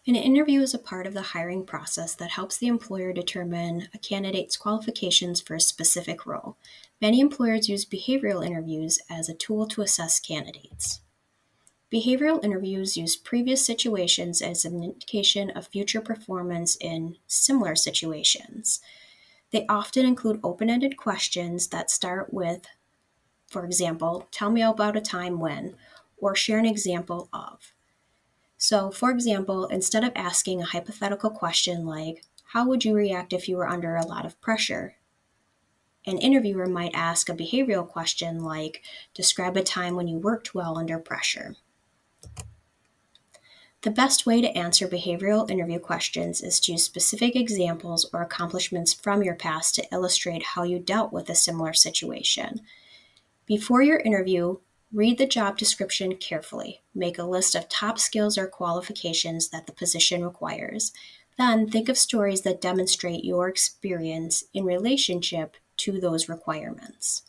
An interview is a part of the hiring process that helps the employer determine a candidate's qualifications for a specific role. Many employers use behavioral interviews as a tool to assess candidates. Behavioral interviews use previous situations as an indication of future performance in similar situations. They often include open-ended questions that start with, for example, tell me about a time when, or share an example of. So, for example, instead of asking a hypothetical question like, how would you react if you were under a lot of pressure? An interviewer might ask a behavioral question like, describe a time when you worked well under pressure. The best way to answer behavioral interview questions is to use specific examples or accomplishments from your past to illustrate how you dealt with a similar situation. Before your interview, read the job description carefully. Make a list of top skills or qualifications that the position requires. Then think of stories that demonstrate your experience in relationship to those requirements.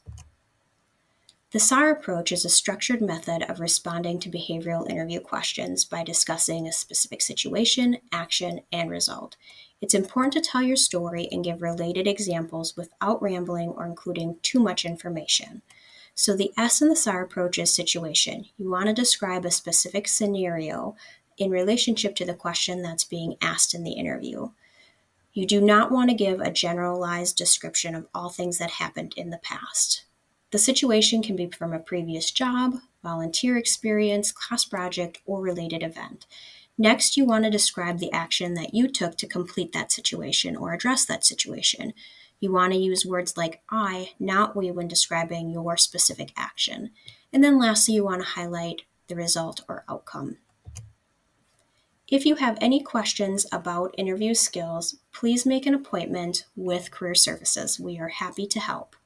The SAR approach is a structured method of responding to behavioral interview questions by discussing a specific situation, action, and result. It's important to tell your story and give related examples without rambling or including too much information. So the S in the SAR approach is situation. You want to describe a specific scenario in relationship to the question that's being asked in the interview. You do not want to give a generalized description of all things that happened in the past. The situation can be from a previous job, volunteer experience, class project, or related event. Next, you want to describe the action that you took to complete that situation or address that situation. You want to use words like I, not we, when describing your specific action. And then lastly, you want to highlight the result or outcome. If you have any questions about interview skills, please make an appointment with Career Services. We are happy to help.